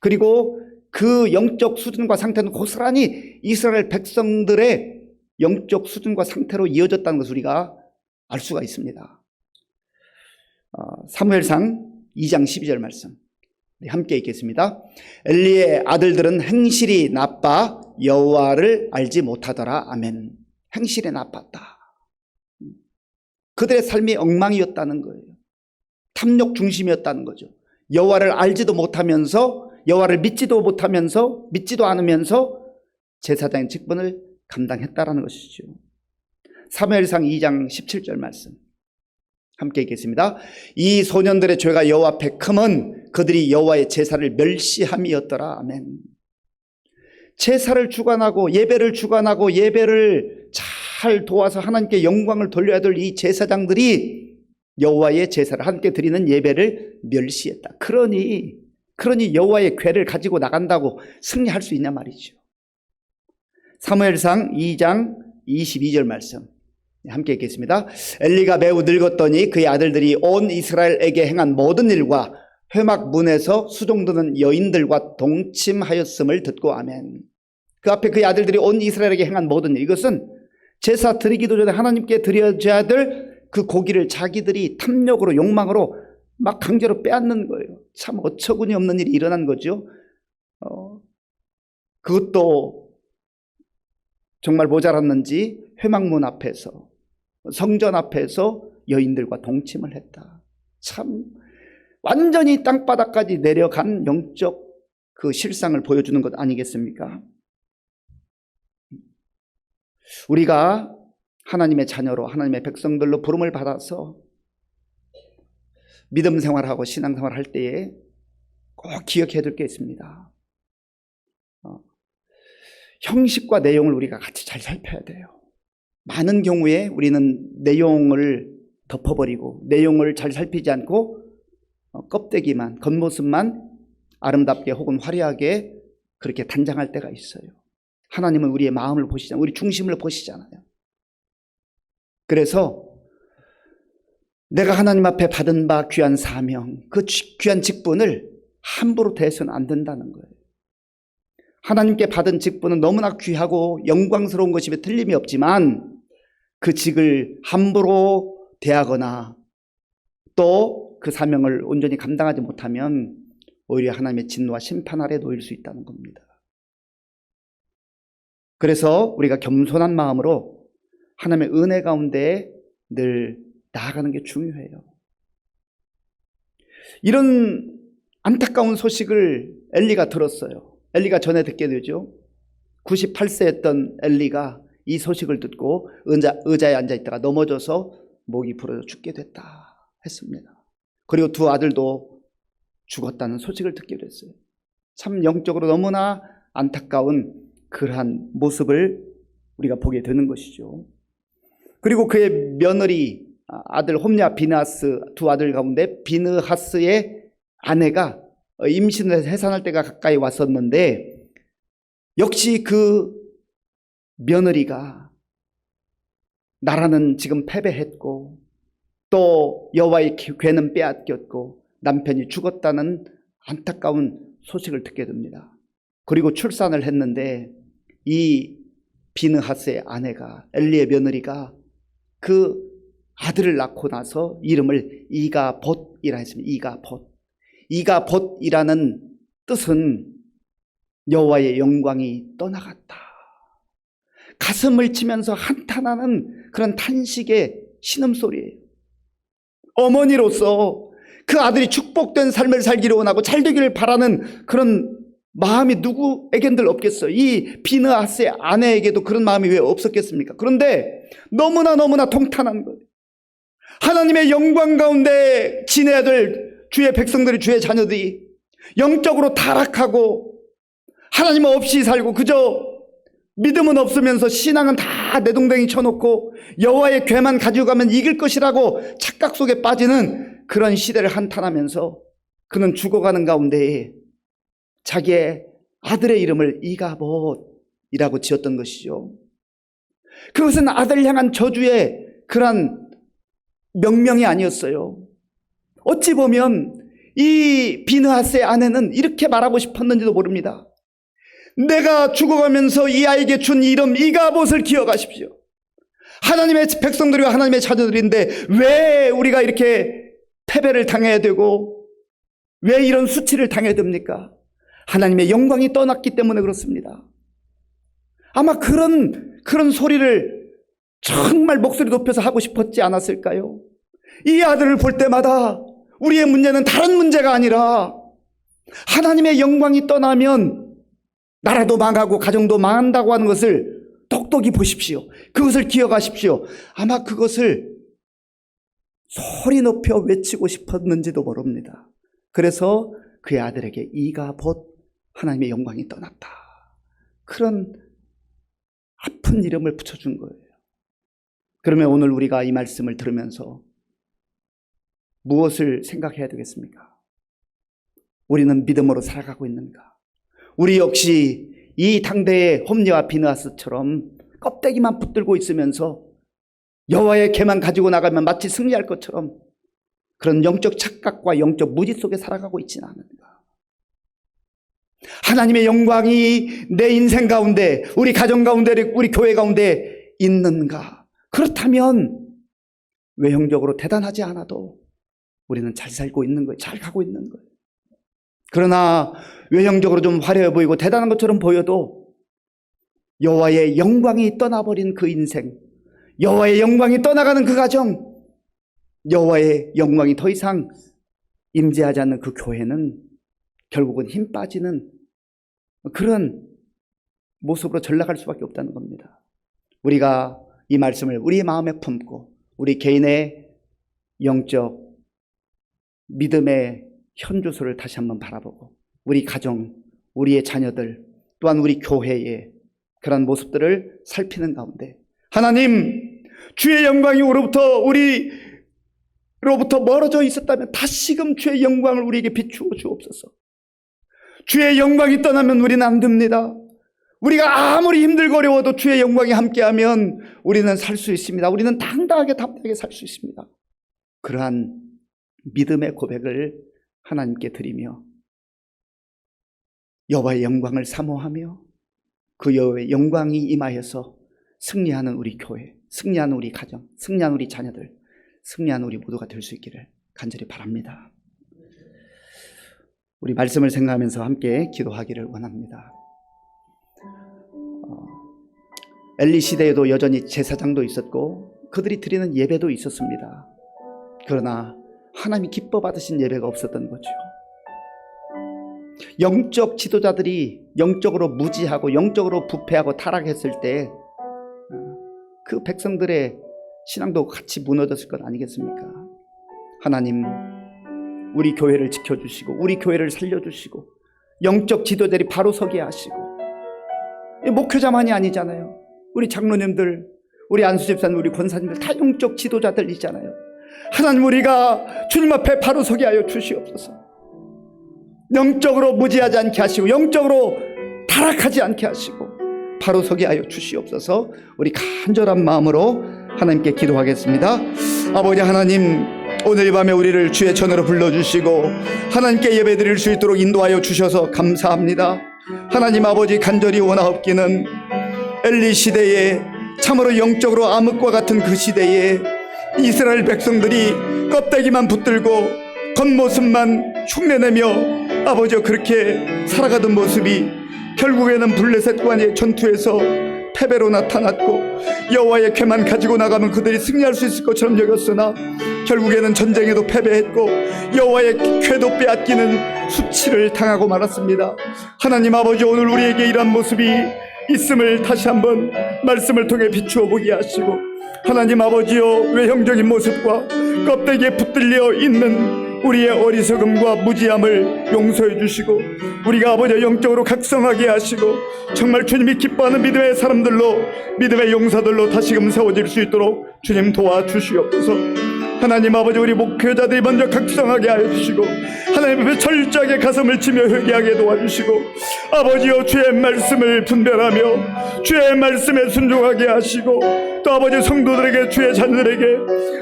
그리고 그 영적 수준과 상태는 고스란히 이스라엘 백성들의 영적 수준과 상태로 이어졌다는 것을 우리가 알 수가 있습니다. 사무엘상 2장 12절 말씀 함께 읽겠습니다. 엘리의 아들들은 행실이 나빠 여호와를 알지 못하더라. 아멘. 행실이 나빴다. 그들의 삶이 엉망이었다는 거예요. 탐욕 중심이었다는 거죠. 여호와를 알지도 못하면서, 여호와를 믿지도 못하면서, 믿지도 않으면서 제사장의 직분을 감당했다라는 것이죠. 사무엘상 2장 17절 말씀 함께 읽겠습니다. 이 소년들의 죄가 여호와 앞에 크면 그들이 여호와의 제사를 멸시함이었더라. 아멘. 제사를 주관하고 예배를 주관하고 예배를 잘 도와서 하나님께 영광을 돌려야 될 이 제사장들이 여호와의 제사를 함께 드리는 예배를 멸시했다. 그러니 여호와의 궤를 가지고 나간다고 승리할 수 있냐 말이죠. 사무엘상 2장 22절 말씀 함께 읽겠습니다. 엘리가 매우 늙었더니 그의 아들들이 온 이스라엘에게 행한 모든 일과 회막 문에서 수종드는 여인들과 동침하였음을 듣고 아멘. 그 앞에 그의 아들들이 온 이스라엘에게 행한 모든 일, 이것은 제사 드리기도 전에 하나님께 드려야 될 그 고기를 자기들이 탐욕으로 욕망으로 막 강제로 빼앗는 거예요. 참 어처구니 없는 일이 일어난 거죠. 그것도 정말 모자랐는지 회막문 앞에서, 성전 앞에서 여인들과 동침을 했다. 참 완전히 땅바닥까지 내려간 영적 그 실상을 보여주는 것 아니겠습니까? 우리가 하나님의 자녀로, 하나님의 백성들로 부름을 받아서 믿음 생활하고 신앙생활 할 때에 꼭 기억해야 될 게 있습니다. 형식과 내용을 우리가 같이 잘 살펴야 돼요. 많은 경우에 우리는 내용을 덮어버리고 내용을 잘 살피지 않고 껍데기만, 겉모습만 아름답게 혹은 화려하게 그렇게 단장할 때가 있어요. 하나님은 우리의 마음을 보시잖아요. 우리 중심을 보시잖아요. 그래서 내가 하나님 앞에 받은 바 귀한 사명, 그 귀한 직분을 함부로 대해서는 안 된다는 거예요. 하나님께 받은 직분은 너무나 귀하고 영광스러운 것임에 틀림이 없지만 그 직을 함부로 대하거나 또 그 사명을 온전히 감당하지 못하면 오히려 하나님의 진노와 심판 아래 놓일 수 있다는 겁니다. 그래서 우리가 겸손한 마음으로 하나님의 은혜 가운데 늘 나아가는 게 중요해요. 이런 안타까운 소식을 엘리가 들었어요. 엘리가 전에 듣게 되죠. 98세였던 엘리가 이 소식을 듣고 의자에 앉아있다가 넘어져서 목이 부러져 죽게 됐다 했습니다. 그리고 두 아들도 죽었다는 소식을 듣게 됐어요. 참 영적으로 너무나 안타까운 그러한 모습을 우리가 보게 되는 것이죠. 그리고 그의 며느리 아들 홈니와 비느하스 두 아들 가운데 비느하스의 아내가 임신을 해서 해산할 때가 가까이 왔었는데 역시 그 며느리가 나라는 지금 패배했고 또 여호와의 궤는 빼앗겼고 남편이 죽었다는 안타까운 소식을 듣게 됩니다. 그리고 출산을 했는데 이 비느하스의 아내가, 엘리의 며느리가 그 아들을 낳고 나서 이름을 이가봇이라 했습니다. 이가봇. 이가봇이라는 뜻은 여호와의 영광이 떠나갔다. 가슴을 치면서 한탄하는 그런 탄식의 신음소리예요. 어머니로서 그 아들이 축복된 삶을 살기를 원하고 잘 되기를 바라는 그런 마음이 누구에겐들 없겠어요. 이 비느하스의 아내에게도 그런 마음이 왜 없었겠습니까? 그런데 너무나 통탄한 거예요. 하나님의 영광 가운데 지내야 될 주의 백성들이, 주의 자녀들이 영적으로 타락하고 하나님 없이 살고 그저 믿음은 없으면서 신앙은 다 내동댕이 쳐놓고 여호와의 괴만 가지고 가면 이길 것이라고 착각 속에 빠지는 그런 시대를 한탄하면서 그는 죽어가는 가운데에 자기의 아들의 이름을 이가봇이라고 지었던 것이죠. 그것은 아들을 향한 저주의 그런 명명이 아니었어요. 어찌 보면 이 비느하스의 아내는 이렇게 말하고 싶었는지도 모릅니다. 내가 죽어가면서 이 아이에게 준 이름 이가봇을 기억하십시오. 하나님의 백성들과 하나님의 자녀들인데 왜 우리가 이렇게 패배를 당해야 되고 왜 이런 수치를 당해야 됩니까? 하나님의 영광이 떠났기 때문에 그렇습니다. 아마 그런 소리를 정말 목소리 높여서 하고 싶었지 않았을까요? 이 아들을 볼 때마다 우리의 문제는 다른 문제가 아니라 하나님의 영광이 떠나면 나라도 망하고 가정도 망한다고 하는 것을 똑똑히 보십시오. 그것을 기억하십시오. 아마 그것을 소리 높여 외치고 싶었는지도 모릅니다. 그래서 그의 아들에게 이가봇, 하나님의 영광이 떠났다, 그런 아픈 이름을 붙여준 거예요. 그러면 오늘 우리가 이 말씀을 들으면서 무엇을 생각해야 되겠습니까? 우리는 믿음으로 살아가고 있는가? 우리 역시 이 당대의 홈리와 비느하스처럼 껍데기만 붙들고 있으면서 여호와의 계만 가지고 나가면 마치 승리할 것처럼 그런 영적 착각과 영적 무지 속에 살아가고 있지는 않은가? 하나님의 영광이 내 인생 가운데, 우리 가정 가운데, 우리 교회 가운데 있는가? 그렇다면 외형적으로 대단하지 않아도 우리는 잘 살고 있는 거예요. 잘 가고 있는 거예요. 그러나 외형적으로 좀 화려해 보이고 대단한 것처럼 보여도 여호와의 영광이 떠나버린 그 인생, 여호와의 영광이 떠나가는 그 가정, 여호와의 영광이 더 이상 임재하지 않는 그 교회는 결국은 힘 빠지는 그런 모습으로 전락할 수밖에 없다는 겁니다. 우리가 이 말씀을 우리의 마음에 품고 우리 개인의 영적 믿음의 현주소를 다시 한번 바라보고 우리 가정, 우리의 자녀들, 또한 우리 교회의 그런 모습들을 살피는 가운데 하나님, 주의 영광이 우리로부터 멀어져 있었다면 다시금 주의 영광을 우리에게 비추어 주옵소서. 주의 영광이 떠나면 우리는 안 됩니다. 우리가 아무리 힘들고 어려워도 주의 영광이 함께하면 우리는 살 수 있습니다. 우리는 당당하게 담대하게 살 수 있습니다. 그러한 믿음의 고백을 하나님께 드리며 여호와의 영광을 사모하며 그 여호와의 영광이 임하여서 승리하는 우리 교회, 승리하는 우리 가정, 승리하는 우리 자녀들, 승리하는 우리 모두가 될 수 있기를 간절히 바랍니다. 우리 말씀을 생각하면서 함께 기도하기를 원합니다. 엘리 시대에도 여전히 제사장도 있었고 그들이 드리는 예배도 있었습니다. 그러나 하나님이 기뻐 받으신 예배가 없었던 거죠. 영적 지도자들이 영적으로 무지하고 영적으로 부패하고 타락했을 때 그 백성들의 신앙도 같이 무너졌을 것 아니겠습니까? 하나님, 우리 교회를 지켜주시고 우리 교회를 살려주시고 영적 지도자들이 바로 서게 하시고, 목회자만이 아니잖아요. 우리 장로님들, 우리 안수집사님, 우리 권사님들 다 영적 지도자들이잖아요. 하나님, 우리가 주님 앞에 바로 서게 하여 주시옵소서. 영적으로 무지하지 않게 하시고 영적으로 타락하지 않게 하시고 바로 서게 하여 주시옵소서. 우리 간절한 마음으로 하나님께 기도하겠습니다. 아버지 하나님, 오늘 이 밤에 우리를 주의 전으로 불러주시고 하나님께 예배드릴 수 있도록 인도하여 주셔서 감사합니다. 하나님 아버지, 간절히 원하옵기는 엘리 시대에 참으로 영적으로 암흑과 같은 그 시대에 이스라엘 백성들이 껍데기만 붙들고 겉모습만 흉내내며 아버지 그렇게 살아가던 모습이 결국에는 블레셋과의 전투에서 패배로 나타났고 여호와의 궤만 가지고 나가면 그들이 승리할 수 있을 것처럼 여겼으나 결국에는 전쟁에도 패배했고 여호와의 궤도 빼앗기는 수치를 당하고 말았습니다. 하나님 아버지, 오늘 우리에게 이러한 모습이 있음을 다시 한번 말씀을 통해 비추어 보게 하시고 하나님 아버지여, 외형적인 모습과 껍데기에 붙들려 있는 우리의 어리석음과 무지함을 용서해 주시고, 우리가 아버지 영적으로 각성하게 하시고, 정말 주님이 기뻐하는 믿음의 사람들로, 믿음의 용사들로 다시금 세워질 수 있도록 주님 도와주시옵소서. 하나님 아버지, 우리 목회자들이 먼저 각성하게 하여 주시고, 하나님 앞에 철저하게 가슴을 치며 회개하게 도와주시고, 아버지여, 주의 말씀을 분별하며 주의 말씀에 순종하게 하시고, 또 아버지 성도들에게, 주의 자녀들에게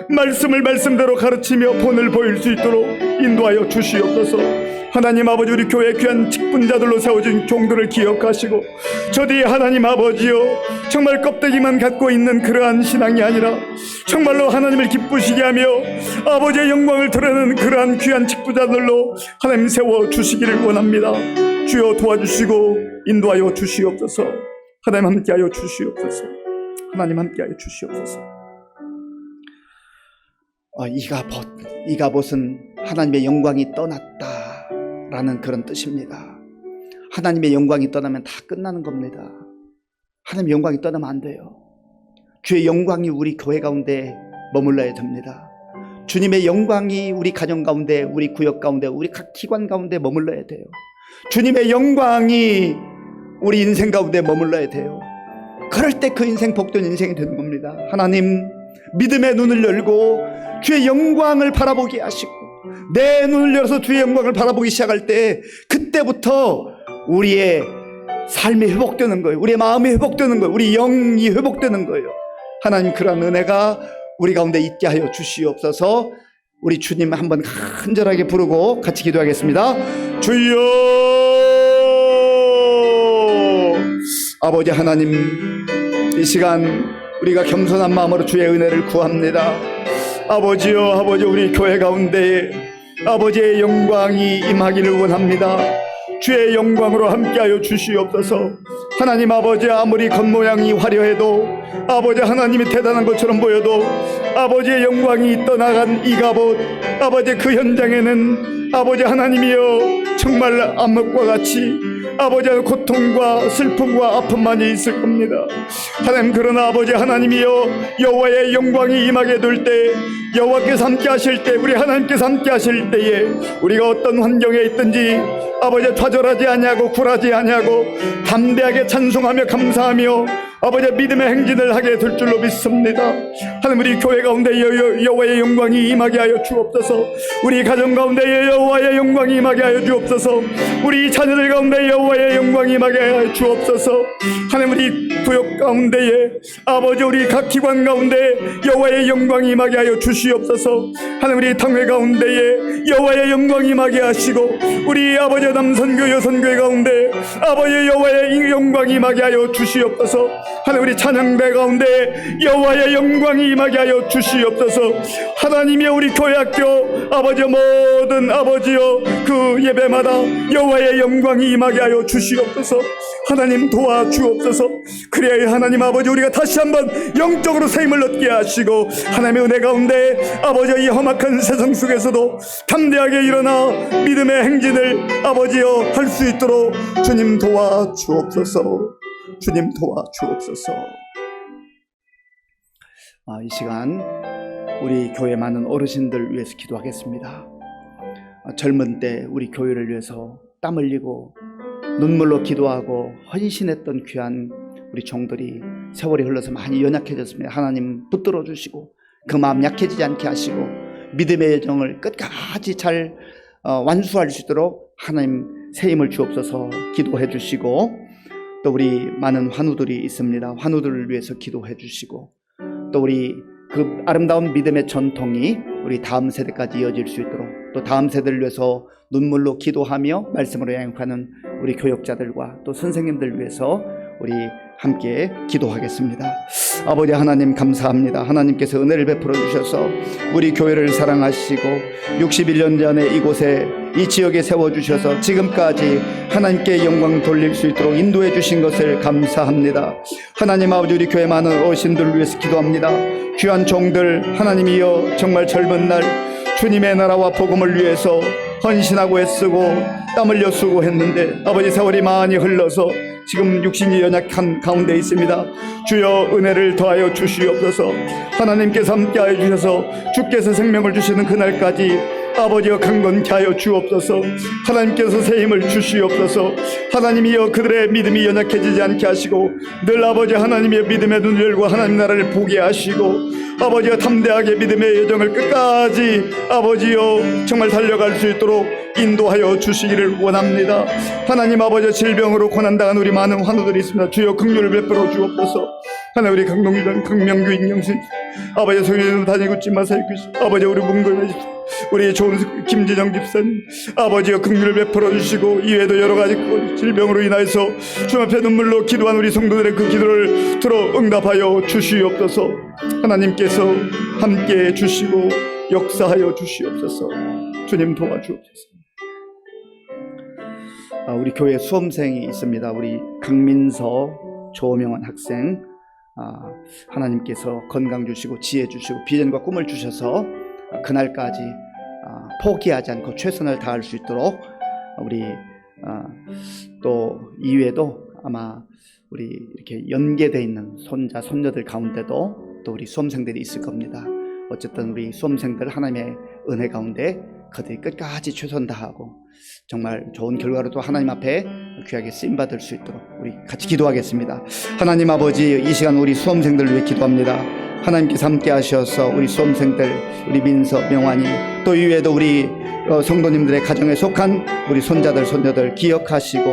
말씀을 말씀대로 가르치며 본을 보일 수 있도록 인도하여 주시옵소서. 하나님 아버지, 우리 교회 귀한 직분자들로 세워진 종들을 기억하시고, 저들이 하나님 아버지여, 정말 껍데기만 갖고 있는 그러한 신앙이 아니라 정말로 하나님을 기쁘시게 하며 아버지의 영광을 드러내는 그러한 귀한 직분자들로 하나님 세워주시기를 원합니다. 주여 도와주시고 인도하여 주시옵소서. 하나님 함께하여 주시옵소서. 하나님 함께하여 주시옵소서. 이가봇은 하나님의 영광이 떠났다라는 그런 뜻입니다. 하나님의 영광이 떠나면 다 끝나는 겁니다. 하나님의 영광이 떠나면 안 돼요. 주의 영광이 우리 교회 가운데 머물러야 됩니다. 주님의 영광이 우리 가정 가운데, 우리 구역 가운데, 우리 각 기관 가운데 머물러야 돼요. 주님의 영광이 우리 인생 가운데 머물러야 돼요. 그럴 때 그 인생 복된 인생이 되는 겁니다. 하나님, 믿음의 눈을 열고 주의 영광을 바라보게 하시고, 내 눈을 열어서 주의 영광을 바라보기 시작할 때, 그때부터 우리의 삶이 회복되는 거예요. 우리의 마음이 회복되는 거예요. 우리 영이 회복되는 거예요. 하나님, 그러한 은혜가 우리 가운데 있게 하여 주시옵소서. 우리 주님 한번 간절하게 부르고 같이 기도하겠습니다. 주여! 아버지 하나님, 이 시간 우리가 겸손한 마음으로 주의 은혜를 구합니다. 아버지여, 아버지, 우리 교회 가운데 아버지의 영광이 임하기를 원합니다. 주의 영광으로 함께하여 주시옵소서. 하나님 아버지, 아무리 겉모양이 화려해도, 아버지 하나님이 대단한 것처럼 보여도, 아버지의 영광이 떠나간 이가봇, 아버지 그 현장에는 아버지 하나님이여, 정말 암흑과 같이 아버지 고통과 슬픔과 아픔만이 있을 겁니다. 하나님, 그러나 아버지 하나님이여, 여호와의 영광이 임하게 될 때, 여호와께서 함께 하실 때, 우리 하나님께서 함께 하실 때에 우리가 어떤 환경에 있든지 아버지 좌절하지 아니하고 굴하지 아니하고 담대하게 찬송하며 감사하며 아버지 믿음의 행진을 하게 될 줄로 믿습니다. 하나님, 우리 교회 가운데 여호와의 영광이 임하게 하여 주옵소서. 우리 가정 가운데 여호와의 영광이 임하게 하여 주옵소서. 우리 자녀들 가운데 여호와의 영광이 임하게 하여 주옵소서. 하나님, 우리 구역 가운데에 아버지, 우리 각 기관 가운데 여호와의 영광이 임하게 하여 주시옵소서. 하나님, 우리 당회 가운데에 여호와의 영광이 임하게 하시고, 우리 아버지 남선교 여선교회 가운데 아버지 여호와의 영광이 임하게 하여 주시옵소서. 하나님, 우리 찬양대 가운데 여호와의 영광이 임하게 하여 주시옵소서. 하나님이여, 우리 교회학교 아버지 모든 아버지여 그 예배마다 여호와의 영광이 임하게 하여 주시옵소서. 하나님, 도와주옵소서. 그래야 하나님 아버지, 우리가 다시 한번 영적으로 세임을 얻게 하시고, 하나님의 은혜 가운데 아버지 이 험악한 세상 속에서도 담대하게 일어나 믿음의 행진을 아버지여 할 수 있도록 주님 도와주옵소서. 주님 도와주옵소서. 이 시간 우리 교회 많은 어르신들 위해서 기도하겠습니다. 젊은 때 우리 교회를 위해서 땀 흘리고 눈물로 기도하고 헌신했던 귀한 우리 종들이 세월이 흘러서 많이 연약해졌습니다. 하나님 붙들어 주시고 그 마음 약해지지 않게 하시고 믿음의 여정을 끝까지 잘 완수할 수 있도록 하나님 새 힘을 주옵소서. 기도해 주시고, 또 우리 많은 환우들이 있습니다. 환우들을 위해서 기도해 주시고, 또 우리 그 아름다운 믿음의 전통이 우리 다음 세대까지 이어질 수 있도록, 또 다음 세대를 위해서 눈물로 기도하며 말씀으로 양육하는 우리 교역자들과 또 선생님들 위해서 우리 함께 기도하겠습니다. 아버지 하나님, 감사합니다. 하나님께서 은혜를 베풀어 주셔서 우리 교회를 사랑하시고 61년 전에 이곳에 이 지역에 세워주셔서 지금까지 하나님께 영광 돌릴 수 있도록 인도해 주신 것을 감사합니다. 하나님 아버지, 우리 교회 많은 어르신들을 위해서 기도합니다. 귀한 종들 하나님이여, 정말 젊은 날 주님의 나라와 복음을 위해서 헌신하고 애쓰고 땀 흘려 수고했는데 아버지 세월이 많이 흘러서 지금 육신이 연약한 가운데 있습니다. 주여 은혜를 더하여 주시옵소서. 하나님께서 함께하여 주셔서 주께서 생명을 주시는 그날까지 아버지여 강건케 하여 주옵소서. 하나님께서 새 힘을 주시옵소서. 하나님이여 그들의 믿음이 연약해지지 않게 하시고 늘 아버지 하나님의 믿음의 눈을 열고 하나님 나라를 보게 하시고 아버지여 담대하게 믿음의 여정을 끝까지 아버지여 정말 달려갈 수 있도록 인도하여 주시기를 원합니다. 하나님 아버지 질병으로 고난당한 우리 많은 환우들이 있습니다. 주여 긍휼을 베풀어 주옵소서. 하나 우리 강동주장 강명규 인경신 아버지 성령님 다니고 있지 마세요. 아버지 우리 문고에 우리 좋은 김진영 집사님 아버지여 긍휼을 베풀어 주시고 이외에도 여러 가지 질병으로 인하여서 주 앞에 눈물로 기도한 우리 성도들의 그 기도를 들어 응답하여 주시옵소서. 하나님께서 함께해 주시고 역사하여 주시옵소서. 주님 도와주옵소서. 우리 교회 수험생이 있습니다. 우리 강민서 조명환 학생 하나님께서 건강 주시고 지혜 주시고 비전과 꿈을 주셔서 그날까지 포기하지 않고 최선을 다할 수 있도록 우리 또 이외에도 아마 우리 이렇게 연계되어 있는 손자 손녀들 가운데도 또 우리 수험생들이 있을 겁니다. 어쨌든 우리 수험생들 하나님의 은혜 가운데 그들이 끝까지 최선 다하고 정말 좋은 결과로도 하나님 앞에 귀하게 쓰임받을 수 있도록 우리 같이 기도하겠습니다. 하나님 아버지 이 시간 우리 수험생들을 위해 기도합니다. 하나님께서 함께 하셔서 우리 수험생들 우리 민서 명환이 또 이외에도 우리 성도님들의 가정에 속한 우리 손자들 손녀들 기억하시고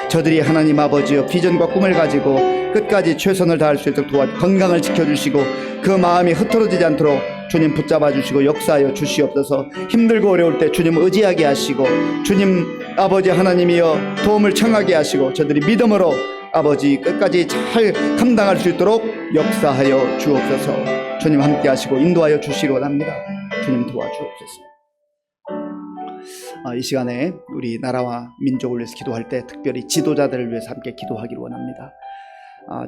저들이 하나님 아버지여 비전과 꿈을 가지고 끝까지 최선을 다할 수 있도록 도와 건강을 지켜주시고 그 마음이 흐트러지지 않도록 주님 붙잡아 주시고 역사하여 주시옵소서. 힘들고 어려울 때 주님 의지하게 하시고 주님 아버지 하나님이여 도움을 청하게 하시고 저들이 믿음으로 아버지 끝까지 잘 감당할 수 있도록 역사하여 주옵소서. 주님 함께 하시고 인도하여 주시기 원합니다. 주님 도와주옵소서. 이 시간에 우리 나라와 민족을 위해서 기도할 때 특별히 지도자들을 위해서 함께 기도하기를 원합니다.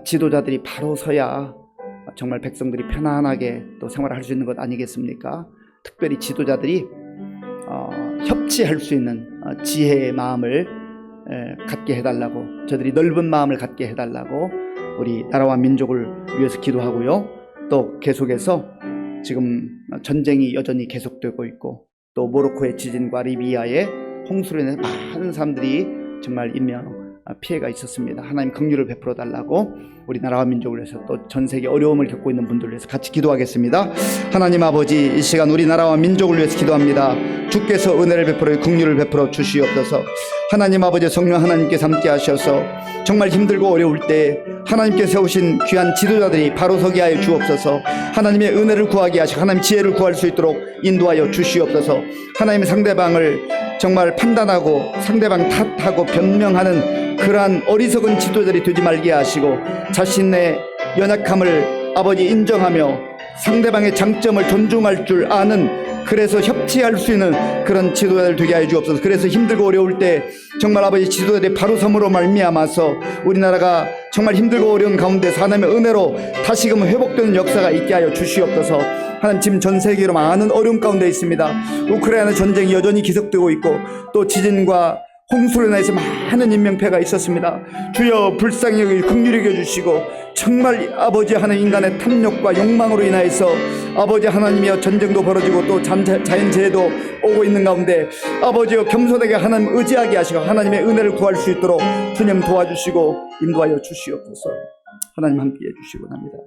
지도자들이 바로 서야 정말 백성들이 편안하게 또 생활을 할 수 있는 것 아니겠습니까? 특별히 지도자들이 협치할 수 있는 지혜의 마음을 갖게 해달라고 저들이 넓은 마음을 갖게 해달라고 우리 나라와 민족을 위해서 기도하고요. 또 계속해서 지금 전쟁이 여전히 계속되고 있고 또 모로코의 지진과 리비아의 홍수로 인해 많은 사람들이 정말 인명 피해가 있었습니다. 하나님 긍휼을 베풀어 달라고 우리 나라와 민족을 위해서 또 전 세계 어려움을 겪고 있는 분들을 위해서 같이 기도하겠습니다. 하나님 아버지 이 시간 우리 나라와 민족을 위해서 기도합니다. 주께서 은혜를 베풀어 긍휼을 베풀어 주시옵소서. 하나님 아버지 성령 하나님께서 함께 하셔서 정말 힘들고 어려울 때 하나님께 세우신 귀한 지도자들이 바로 서게 하여 주옵소서. 하나님의 은혜를 구하게 하시고 하나님 지혜를 구할 수 있도록 인도하여 주시옵소서. 하나님의 상대방을 정말 판단하고 상대방 탓하고 변명하는 그러한 어리석은 지도자들이 되지 말게 하시고 자신의 연약함을 아버지 인정하며 상대방의 장점을 존중할 줄 아는 그래서 협치할 수 있는 그런 지도자들 되게 하여 주옵소서. 그래서 힘들고 어려울 때 정말 아버지 지도자들이 바로 섬으로 말미암아서 우리나라가 정말 힘들고 어려운 가운데서 하나님의 은혜로 다시금 회복되는 역사가 있게 하여 주시옵소서. 하나님 지금 전 세계로 많은 어려움 가운데 있습니다. 우크라이나 전쟁이 여전히 계속되고 있고 또 지진과 홍수로 인해서 많은 인명피해가 있었습니다. 주여 불쌍히 여기고 긍휼히 여겨주시고 정말 아버지 하나님 인간의 탐욕과 욕망으로 인하여서 아버지 하나님이여 전쟁도 벌어지고 또 자연재해도 오고 있는 가운데 아버지여 겸손하게 하나님 의지하게 하시고 하나님의 은혜를 구할 수 있도록 주님 도와주시고 인도하여 주시옵소서. 하나님 함께해 주시기 원합니다.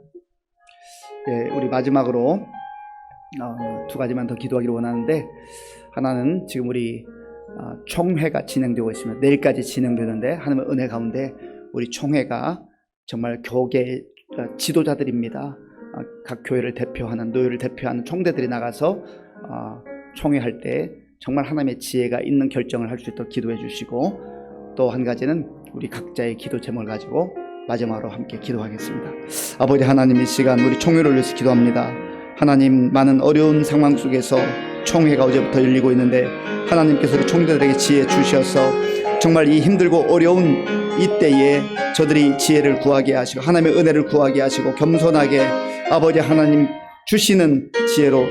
우리 마지막으로 두 가지만 더 기도하기를 원하는데 하나는 지금 우리 총회가 진행되고 있습니다. 내일까지 진행되는데 하나님의 은혜 가운데 우리 총회가 정말 교계 지도자들입니다. 각 교회를 대표하는 노예를 대표하는 총대들이 나가서 총회할 때 정말 하나님의 지혜가 있는 결정을 할 수 있도록 기도해 주시고 또 한 가지는 우리 각자의 기도 제목을 가지고 마지막으로 함께 기도하겠습니다. 아버지 하나님 이 시간 우리 총회를 위해서 기도합니다. 하나님 많은 어려운 상황 속에서 총회가 어제부터 열리고 있는데 하나님께서 우리 총대들에게 지혜 주셔서 정말 이 힘들고 어려운 이때에 저들이 지혜를 구하게 하시고 하나님의 은혜를 구하게 하시고 겸손하게 아버지 하나님 주시는 지혜로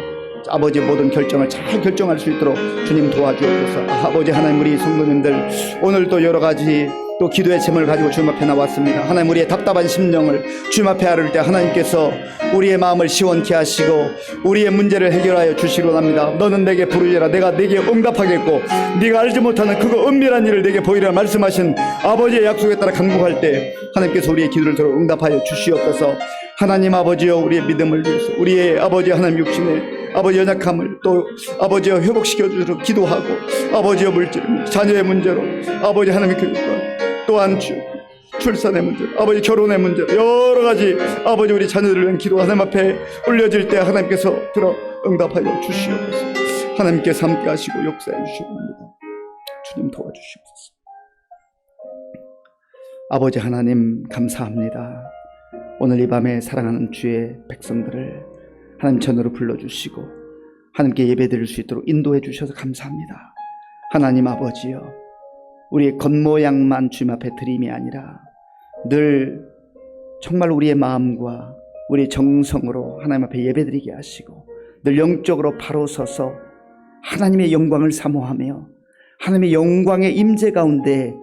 아버지 모든 결정을 잘 결정할 수 있도록 주님 도와주옵소서. 아버지 하나님 우리 성도님들 오늘도 여러 가지 또 기도의 제목을 가지고 주님 앞에 나왔습니다. 하나님, 우리의 답답한 심령을 주님 앞에 아를 때 하나님께서 우리의 마음을 시원케 하시고 우리의 문제를 해결하여 주시기로 합니다. 너는 내게 부르짖으라 내가 내게 응답하겠고 네가 알지 못하는 그거 은밀한 일을 내게 보이라 말씀하신 아버지의 약속에 따라 강구할 때 하나님께서 우리의 기도를 들어 응답하여 주시옵소서. 하나님 아버지여, 우리의 믿음을 위해서 우리의 아버지 하나님 육신의 아버지 연약함을 또 아버지여 회복시켜 주도록 기도하고, 아버지여 물질 자녀의 문제로 아버지 하나님의 교육과 또한 출산의 문제, 아버지 결혼의 문제, 여러 가지 아버지 우리 자녀들을 위한 기도 하나님 앞에 올려질 때 하나님께서 들어 응답하여 주시옵소서. 하나님께서 함께 하시고 역사해 주시옵니다. 주님 도와주시옵소서. 아버지 하나님 감사합니다. 오늘 이 밤에 사랑하는 주의 백성들을 하나님 전으로 불러주시고 하나님께 예배드릴 수 있도록 인도해 주셔서 감사합니다. 하나님 아버지여, 우리의 겉모양만 주님 앞에 드림이 아니라 늘 정말 우리의 마음과 우리의 정성으로 하나님 앞에 예배드리게 하시고 늘 영적으로 바로 서서 하나님의 영광을 사모하며 하나님의 영광의 임재 가운데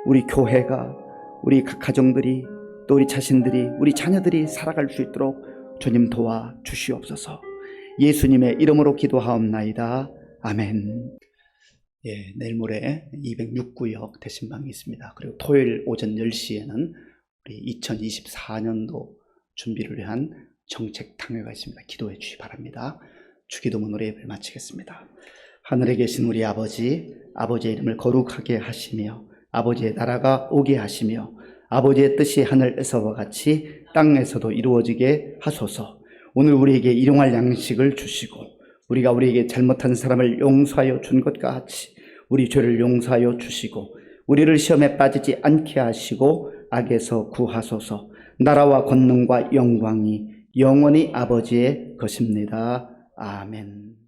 우리 교회가, 우리 각 가정들이, 또 우리 자신들이, 우리 자녀들이 살아갈 수 있도록 주님 도와 주시옵소서. 예수님의 이름으로 기도하옵나이다. 아멘. 예, 내일 모레 206구역 대신방이 있습니다. 그리고 토요일 오전 10시에는 우리 2024년도 준비를 위한 정책 탕회가 있습니다. 기도해 주시기 바랍니다. 주기도문으로 예배를 마치겠습니다. 하늘에 계신 우리 아버지, 아버지의 이름을 거룩하게 하시며 아버지의 나라가 오게 하시며 아버지의 뜻이 하늘에서와 같이 땅에서도 이루어지게 하소서. 오늘 우리에게 일용할 양식을 주시고 우리가 우리에게 잘못한 사람을 용서하여 준 것과 같이 우리 죄를 용서하여 주시고 우리를 시험에 빠지지 않게 하시고 악에서 구하소서. 나라와 권능과 영광이 영원히 아버지의 것입니다. 아멘.